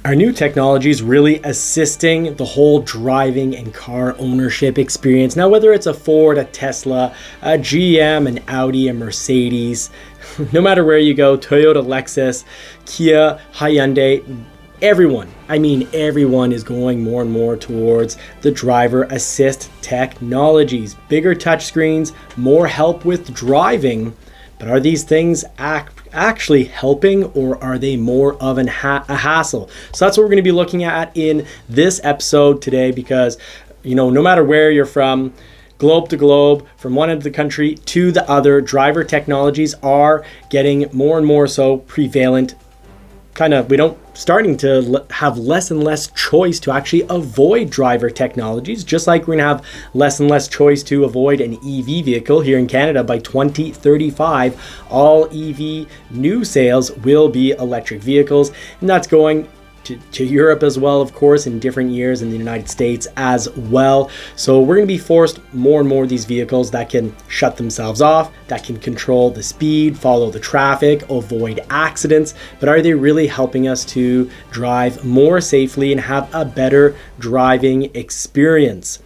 Are new technologies really assisting the whole driving and car ownership experience? Now, whether it's a Ford, a Tesla, a GM, an Audi, a Mercedes, no matter where you go, Toyota, Lexus, Kia, Hyundai, everyone is going more and more towards the driver assist technologies. Bigger touchscreens, more help with driving. But are these things actually helping, or are they more of a hassle? So that's what we're going to be looking at in this episode today, because no matter where you're from, globe to globe, from one end of the country to the other, driver technologies are getting more and more so prevalent. Starting to have less and less choice to actually avoid driver technologies, just like we're gonna have less and less choice to avoid an EV vehicle. Here in Canada, by 2035, all EV new sales will be electric vehicles, and that's going to Europe as well, of course, in different years, in the United States as well. So we're going to be forced more and more of these vehicles that can shut themselves off, that can control the speed, follow the traffic, avoid accidents. But are they really helping us to drive more safely and have a better driving experience?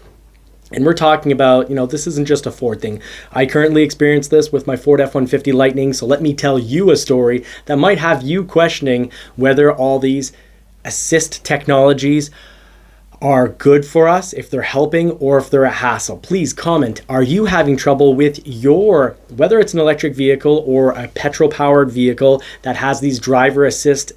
And we're talking about, this isn't just a Ford thing. I currently experience this with my Ford F-150 Lightning. So let me tell you a story that might have you questioning whether all these assist technologies are good for us, if they're helping, or if they're a hassle. Please comment. Are you having trouble with whether it's an electric vehicle or a petrol powered vehicle that has these driver assist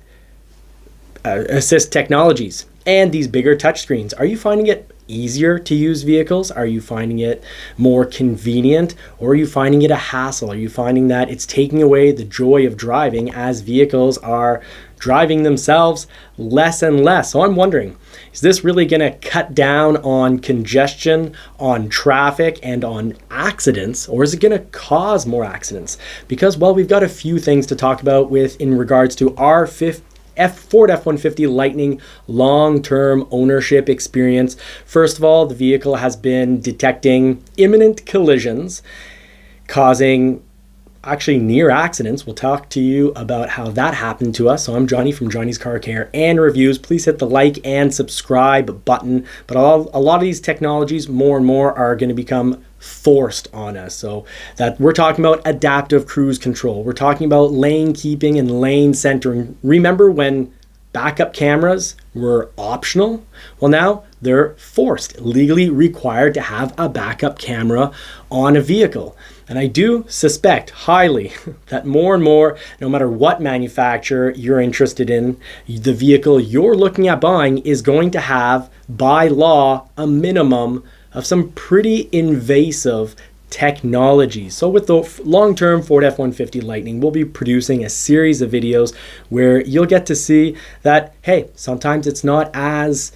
technologies and these bigger touchscreens? Are you finding it easier to use vehicles? Are you finding it more convenient, or are you finding it a hassle? Are you finding that it's taking away the joy of driving as vehicles are driving themselves less and less? So I'm wondering, is this really going to cut down on congestion, on traffic, and on accidents, or is it going to cause more accidents? Because, well, we've got a few things to talk about in regards to our Ford F-150 Lightning long-term ownership experience. First of all, the vehicle has been detecting imminent collisions, causing actually near accidents. We'll talk to you about how that happened to us. So I'm Johnny from Johnny's Car Care and Reviews. Please hit the like and subscribe button. But a lot of these technologies, more and more, are going to become forced on us. So that we're talking about adaptive cruise control. We're talking about lane keeping and lane centering. Remember when backup cameras were optional? Well, now they're forced, legally required to have a backup camera on a vehicle. And I do suspect highly that more and more, no matter what manufacturer you're interested in, the vehicle you're looking at buying is going to have, by law, a minimum of some pretty invasive technology. So with the long-term Ford F-150 Lightning, we'll be producing a series of videos where you'll get to see that, hey, sometimes it's not as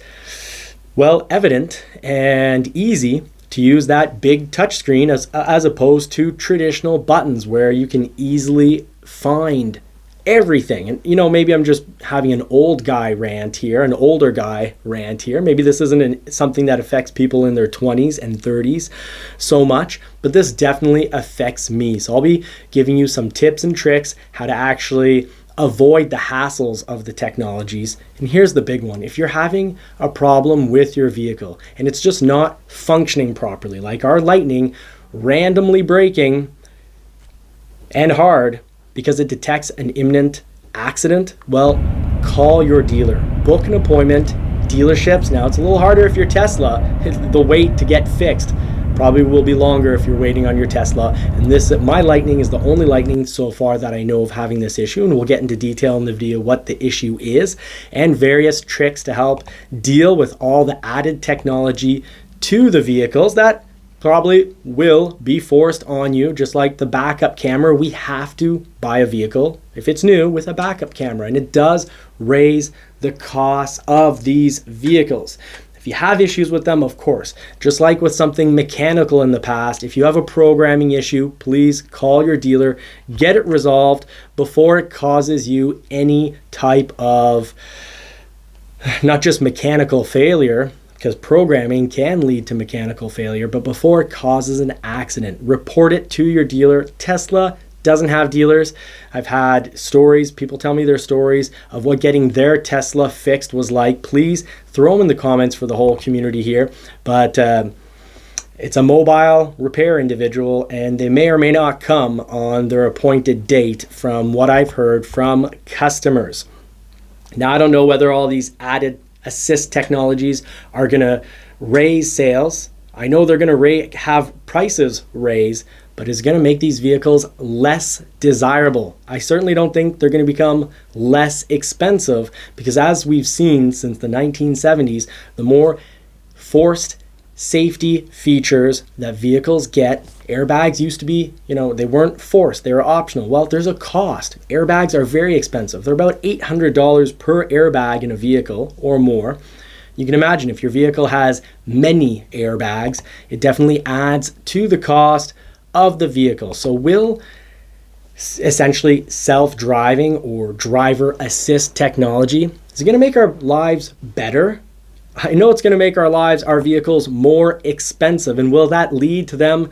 well evident and easy to use that big touchscreen as opposed to traditional buttons where you can easily find everything. And maybe I'm just having an older guy rant here. Maybe this isn't something that affects people in their 20s and 30s so much, but this definitely affects me. So I'll be giving you some tips and tricks how to actually avoid the hassles of the technologies. And here's the big one. If you're having a problem with your vehicle and it's just not functioning properly, like our Lightning randomly braking and hard because it detects an imminent accident, well, call your dealer. Book an appointment. Dealerships, now it's a little harder if you're Tesla. The wait to get fixed probably will be longer if you're waiting on your Tesla. And my Lightning is the only Lightning so far that I know of having this issue, and we'll get into detail in the video what the issue is and various tricks to help deal with all the added technology to the vehicles that probably will be forced on you. Just like the backup camera, we have to buy a vehicle if it's new with a backup camera, and it does raise the cost of these vehicles. If you have issues with them, of course, just like with something mechanical in the past, if you have a programming issue, please call your dealer, get it resolved before it causes you any type of, not just mechanical failure, because programming can lead to mechanical failure, but before it causes an accident, report it to your dealer. Tesla doesn't have dealers. I've had stories, people tell me their stories of what getting their Tesla fixed was like. Please throw them in the comments for the whole community here. But it's a mobile repair individual, and they may or may not come on their appointed date from what I've heard from customers. Now, I don't know whether all these added assist technologies are going to raise sales. I know they're going to have prices raise, but it's going to make these vehicles less desirable. I certainly don't think they're going to become less expensive, because as we've seen since the 1970s, the more forced safety features that vehicles get. Airbags used to be, they weren't forced, they were optional. Well, there's a cost. Airbags are very expensive. They're about $800 per airbag in a vehicle or more. You can imagine if your vehicle has many airbags, it definitely adds to the cost of the vehicle. So will essentially self-driving or driver assist technology, is it going to make our lives better? I know it's going to make our vehicles more expensive. And will that lead to them,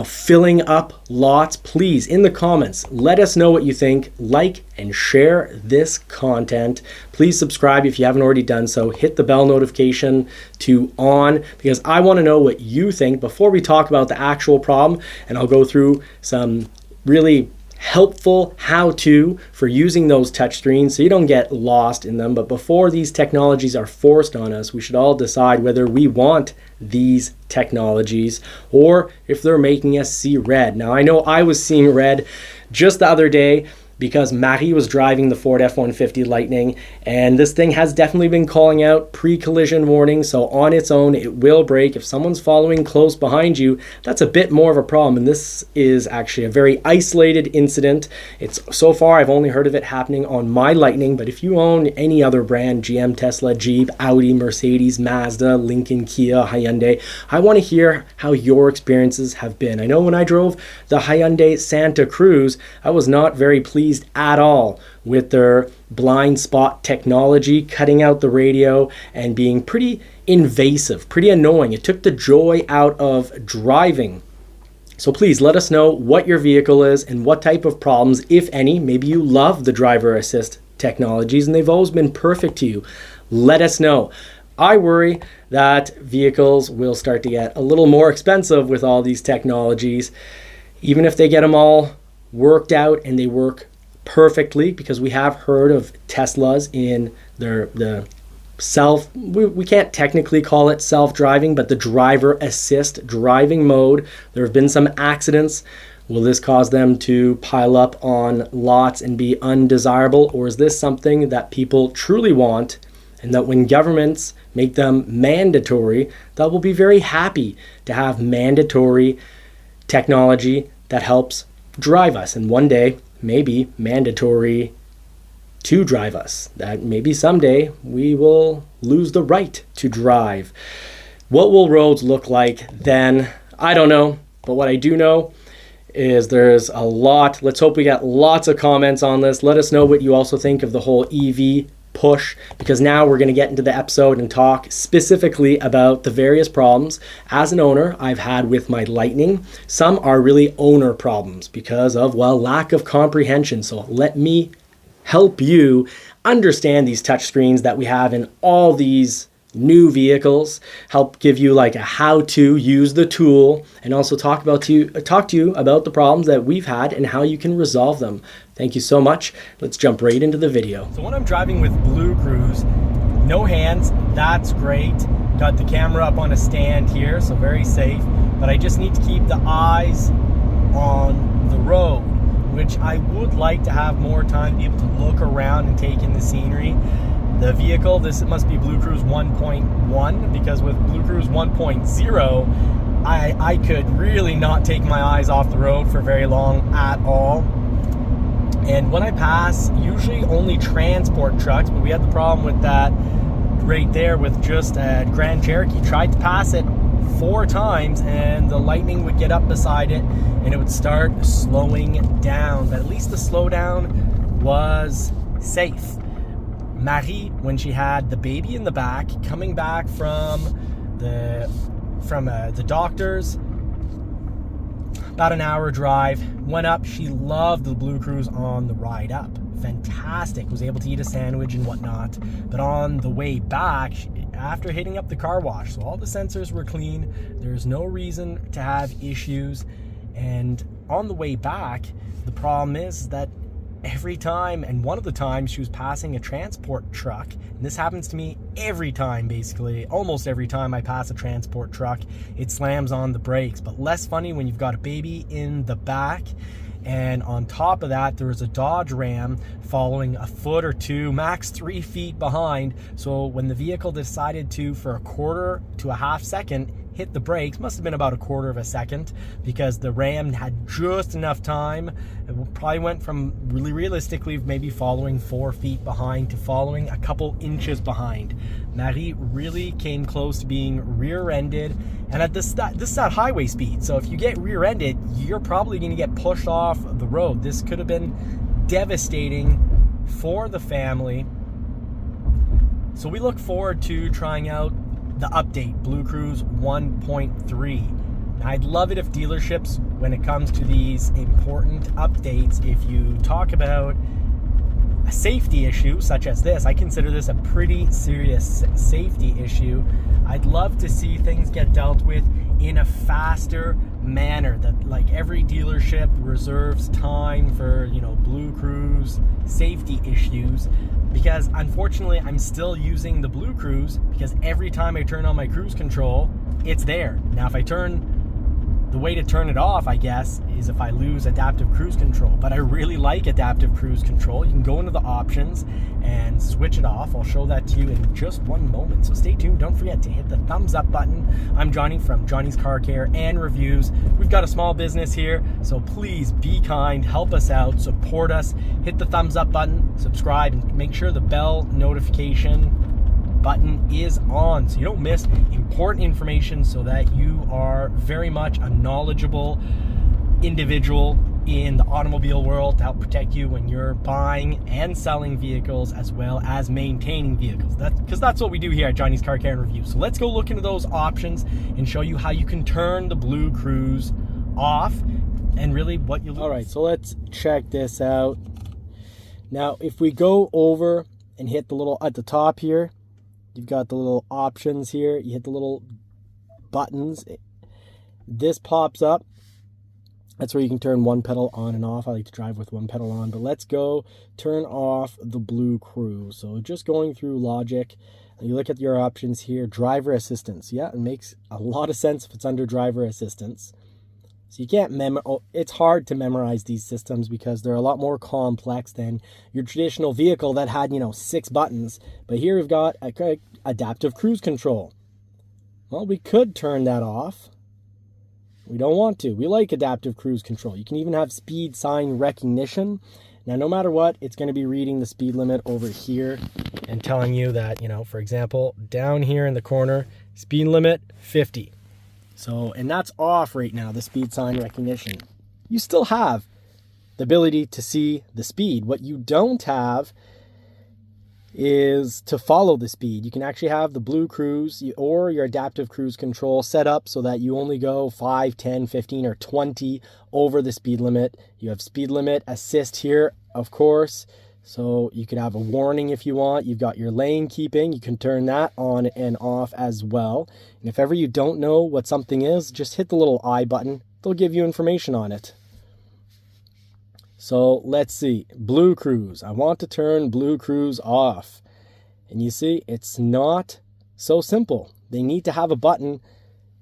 filling up lots? Please, in the comments, let us know what you think. Like and share this content. Please subscribe if you haven't already done so. Hit the bell notification to on, because I want to know what you think before we talk about the actual problem. And I'll go through some really helpful how-to for using those touchscreens so you don't get lost in them. But before these technologies are forced on us, we should all decide whether we want these technologies or if they're making us see red. Now, I know I was seeing red just the other day because Marie was driving the Ford F-150 Lightning, and this thing has definitely been calling out pre-collision warning. So on its own, it will brake. If someone's following close behind you, that's a bit more of a problem. And this is actually a very isolated incident. So far, I've only heard of it happening on my Lightning, but if you own any other brand, GM, Tesla, Jeep, Audi, Mercedes, Mazda, Lincoln, Kia, Hyundai, I want to hear how your experiences have been. I know when I drove the Hyundai Santa Cruz, I was not very pleased at all with their blind spot technology, cutting out the radio and being pretty invasive, pretty annoying. It took the joy out of driving. So please let us know what your vehicle is and what type of problems, if any. Maybe you love the driver assist technologies and they've always been perfect to you. Let us know. I worry that vehicles will start to get a little more expensive with all these technologies, even if they get them all worked out and they work perfectly, because we have heard of Teslas in the we can't technically call it self-driving, but the driver assist driving mode. There have been some accidents. Will this cause them to pile up on lots and be undesirable, or is this something that people truly want, and that when governments make them mandatory, that will be very happy to have mandatory technology that helps drive us, and one day maybe mandatory to drive us. That maybe someday we will lose the right to drive. What will roads look like then? I don't know, but what I do know is there's a lot. Let's hope we get lots of comments on this. Let us know what you also think of the whole EV push, because now we're going to get into the episode and talk specifically about the various problems as an owner I've had with my Lightning. Some are really owner problems because of, lack of comprehension. So let me help you understand these touchscreens that we have in all these new vehicles, help give you like a how to use the tool, and also talk to you about the problems that we've had and how you can resolve them. Thank you so much. Let's jump right into the video. So when I'm driving with Blue Cruise, no hands, that's great. Got the camera up on a stand here, so very safe, but I just need to keep the eyes on the road, which I would like to have more time to be able to look around and take in the scenery. The vehicle, this must be Blue Cruise 1.1, because with Blue Cruise 1.0, I could really not take my eyes off the road for very long at all. And when I pass, usually only transport trucks, but we had the problem with that right there with just a Grand Cherokee. Tried to pass it 4 times and the Lightning would get up beside it and it would start slowing down. But at least the slowdown was safe. Marie, when she had the baby in the back, coming back from the doctors, about an hour drive. Went up. She loved the Blue Cruise on the ride up. Fantastic. Was able to eat a sandwich and whatnot. But on the way back, after hitting up the car wash, so all the sensors were clean. There's no reason to have issues. And on the way back, the problem is that every time, and one of the times she was passing a transport truck, and this happens to me every time, basically almost every time I pass a transport truck, it slams on the brakes. But less funny when you've got a baby in the back, and on top of that there was a Dodge Ram following a foot or two, max 3 feet behind. So when the vehicle decided to, for a quarter to a half second, hit the brakes, must have been about a quarter of a second, because the Ram had just enough time. It probably went from really realistically maybe following 4 feet behind to following a couple inches behind. Marie really came close to being rear-ended, and at this is at highway speed, so if you get rear-ended, you're probably going to get pushed off the road. This could have been devastating for the family. So we look forward to trying out the update, Blue Cruise 1.3. Now, I'd love it if dealerships, when it comes to these important updates, if you talk about a safety issue such as this, I consider this a pretty serious safety issue. I'd love to see things get dealt with in a faster manner, that like every dealership reserves time for, you know, Blue Cruise safety issues, because unfortunately I'm still using the Blue Cruise because every time I turn on my cruise control, it's there. Now if I turn, the way to turn it off, I guess, is if I lose adaptive cruise control. But I really like adaptive cruise control. You can go into the options and switch it off. I'll show that to you in just one moment. So stay tuned. Don't forget to hit the thumbs up button. I'm Johnny from Johnny's Car Care and Reviews. We've got a small business here, so please be kind, help us out, support us. Hit the thumbs up button, subscribe, and make sure the bell notification button is on so you don't miss important information, so that you are very much a knowledgeable individual in the automobile world to help protect you when you're buying and selling vehicles, as well as maintaining vehicles. Because that's what we do here at Johnny's Car Care and Review. So let's go look into those options and show you how you can turn the Blue Cruise off and really what you lose. All right, so let's check this out. Now, if we go over and hit the little at the top here, you've got the little options here. You hit the little buttons. This pops up. That's where you can turn one pedal on and off. I like to drive with one pedal on. But let's go turn off the Blue Cruise. So just going through logic, you look at your options here. Driver assistance. Yeah, it makes a lot of sense if it's under driver assistance. So you can't it's hard to memorize these systems because they're a lot more complex than your traditional vehicle that had, 6 buttons. But here we've got adaptive cruise control. Well, we could turn that off. We don't want to. We like adaptive cruise control. You can even have speed sign recognition. Now, no matter what, it's going to be reading the speed limit over here and telling you that, for example, down here in the corner, speed limit 50. So, and that's off right now, the speed sign recognition. You still have the ability to see the speed. What you don't have is to follow the speed. You can actually have the Blue Cruise or your adaptive cruise control set up so that you only go 5, 10, 15, or 20 over the speed limit. You have speed limit assist here, of course. So you could have a warning if you want. You've got your lane keeping. You can turn that on and off as well. And if ever you don't know what something is, just hit the little I button. They'll give you information on it. So let's see. Blue Cruise. I want to turn Blue Cruise off. And you see, it's not so simple. They need to have a button,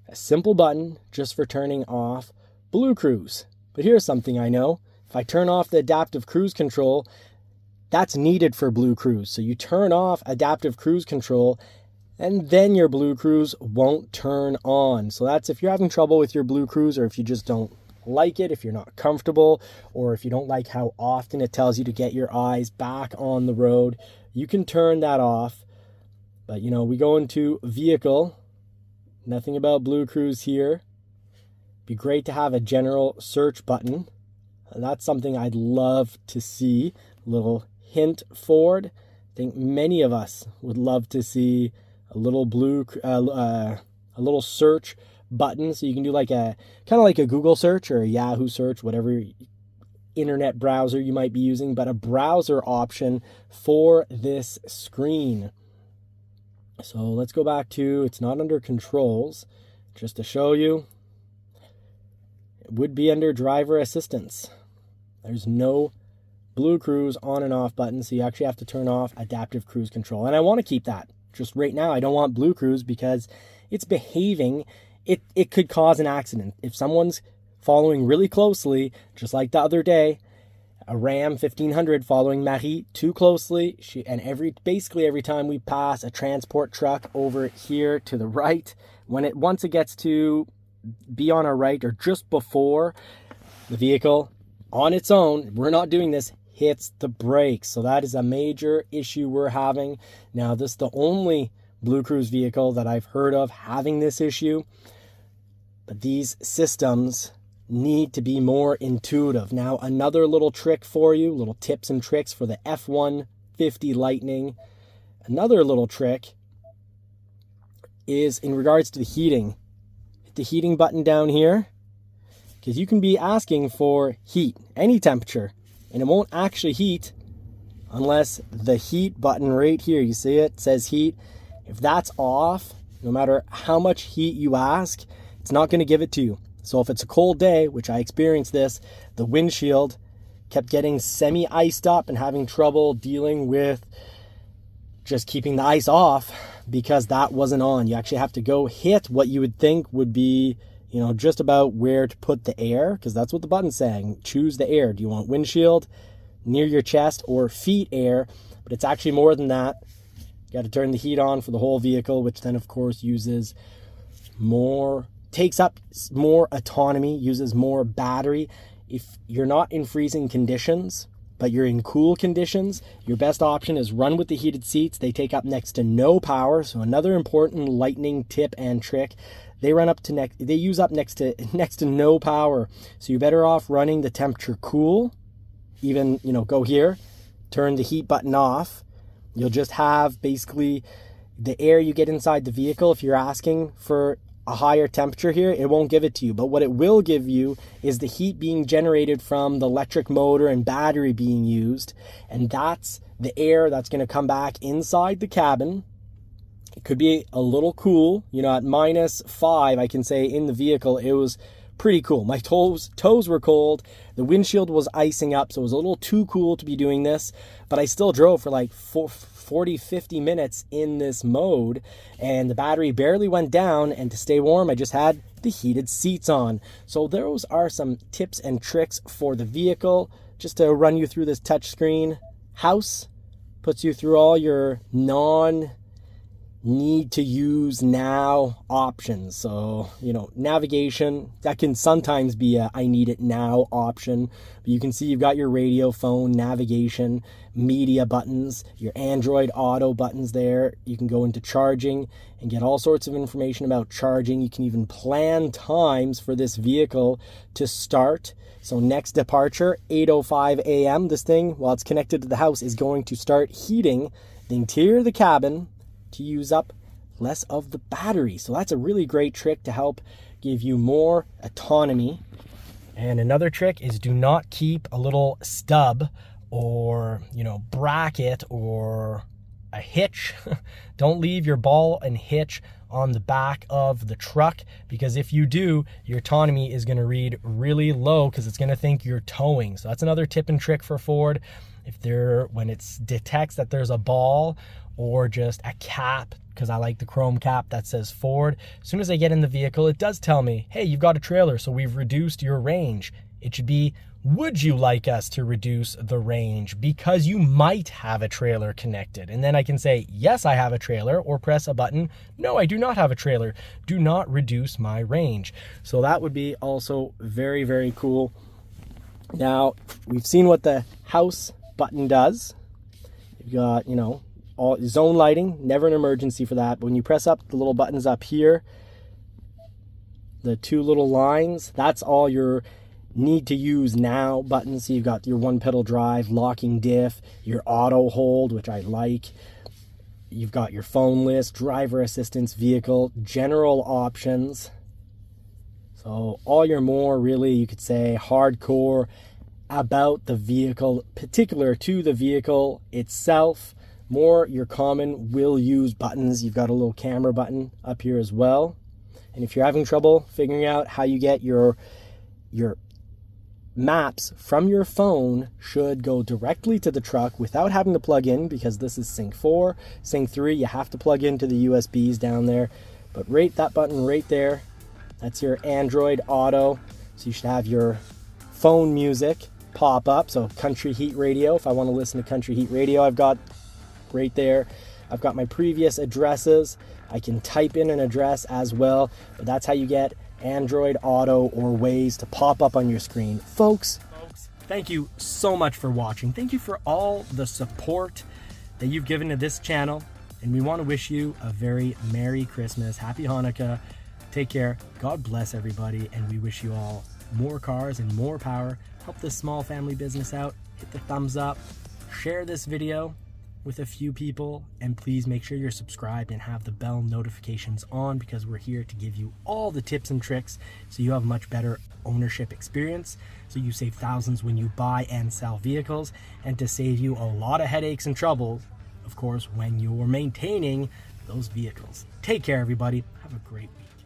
a simple button, just for turning off Blue Cruise. But here's something I know. If I turn off the adaptive cruise control, that's needed for Blue Cruise. So you turn off adaptive cruise control and then your Blue Cruise won't turn on. So that's if you're having trouble with your Blue Cruise, or if you just don't like it, if you're not comfortable, or if you don't like how often it tells you to get your eyes back on the road, you can turn that off. But we go into vehicle, nothing about Blue Cruise here. Be great to have a general search button. That's something I'd love to see. Little hint forward. I think many of us would love to see a little a little search button. So you can do like a kind of like a Google search or a Yahoo search, whatever internet browser you might be using, but a browser option for this screen. So let's go back to, it's not under controls, just to show you. It would be under driver assistance. There's no blue cruise on and off button, so you actually have to turn off adaptive cruise control. And I want to keep that. Just right now, I don't want blue cruise because it's behaving. It could cause an accident. If someone's following really closely, just like the other day, a Ram 1500 following Marie too closely, basically every time we pass a transport truck over here to the right, once it gets to be on our right or just before the vehicle on its own, we're not doing this, hits the brakes. So that is a major issue we're having. Now, this is the only Blue Cruise vehicle that I've heard of having this issue, but these systems need to be more intuitive. Now, another little trick for you, little tips and tricks for the F-150 Lightning. Another little trick is in regards to the heating. Hit the heating button down here, because you can be asking for heat, any temperature, and it won't actually heat unless the heat button right here, you see it says heat. If that's off, no matter how much heat you ask, it's not going to give it to you. So if it's a cold day, which I experienced this, the windshield kept getting semi-iced up and having trouble dealing with just keeping the ice off because that wasn't on. You actually have to go hit what you would think would be, just about where to put the air, because that's what the button's saying. Choose the air. Do you want windshield, near your chest, or feet air? But it's actually more than that. You got to turn the heat on for the whole vehicle, which then of course takes up more autonomy, uses more battery. If you're not in freezing conditions, but you're in cool conditions, your best option is run with the heated seats. They take up next to no power. So another important lightning tip and trick, they use up next to no power. So you're better off running the temperature cool. Even, go here, turn the heat button off. You'll just have basically the air you get inside the vehicle. If you're asking for a higher temperature here, it won't give it to you. But what it will give you is the heat being generated from the electric motor and battery being used. And that's the air that's going to come back inside the cabin. It could be a little cool. At -5, I can say in the vehicle, it was pretty cool. My toes were cold. The windshield was icing up, so it was a little too cool to be doing this. But I still drove for like 40-50 minutes in this mode, and the battery barely went down, and to stay warm I just had the heated seats on. So those are some tips and tricks for the vehicle, just to run you through this touchscreen. House puts you through all your need to use now options. So, navigation, that can sometimes be a I need it now option. But you can see you've got your radio, phone, navigation, media buttons, your Android Auto buttons there. You can go into charging and get all sorts of information about charging. You can even plan times for this vehicle to start. So next departure, 8:05 a.m., this thing, while it's connected to the house, is going to start heating the interior of the cabin to use up less of the battery. So that's a really great trick to help give you more autonomy. And another trick is do not keep a little stub or, bracket or a hitch. Don't leave your ball and hitch on the back of the truck, because if you do, your autonomy is going to read really low because it's going to think you're towing. So that's another tip and trick for Ford. When it detects that there's a ball or just a cap, because I like the chrome cap that says Ford, as soon as I get in the vehicle, it does tell me, hey, you've got a trailer, so we've reduced your range. It should be, would you like us to reduce the range? Because you might have a trailer connected. And then I can say, yes, I have a trailer, or press a button, no, I do not have a trailer. Do not reduce my range. So that would be also very, very cool. Now, we've seen what the house button does. You've got, all zone lighting, never an emergency for that. But when you press up the little buttons up here, the two little lines, that's all your need to use now buttons. So you've got your one pedal drive, locking diff, your auto hold, which I like. You've got your phone list, driver assistance, vehicle, general options. So all your more, really, you could say, hardcore about the vehicle, particular to the vehicle itself. More your common will use buttons. You've got a little camera button up here as well. And if you're having trouble figuring out how you get your maps from your phone, should go directly to the truck without having to plug in, because this is Sync 4. Sync 3, you have to plug into the USBs down there. But right, that button right there, that's your Android Auto. So you should have your phone music pop up. So country heat radio, if I want to listen to country heat radio, I've got right there. I've got my previous addresses. I can type in an address as well, but that's how you get Android Auto or Waze to pop up on your screen. Folks, thank you so much for watching. Thank you for all the support that you've given to this channel, and we want to wish you a very Merry Christmas, Happy Hanukkah. Take care, God bless everybody, and we wish you all more cars and more power. Help this small family business out. Hit the thumbs up, share this video with a few people, and please make sure you're subscribed and have the bell notifications on, because we're here to give you all the tips and tricks so you have a much better ownership experience, so you save thousands when you buy and sell vehicles, and to save you a lot of headaches and trouble, of course, when you're maintaining those vehicles. Take care, everybody. Have a great week.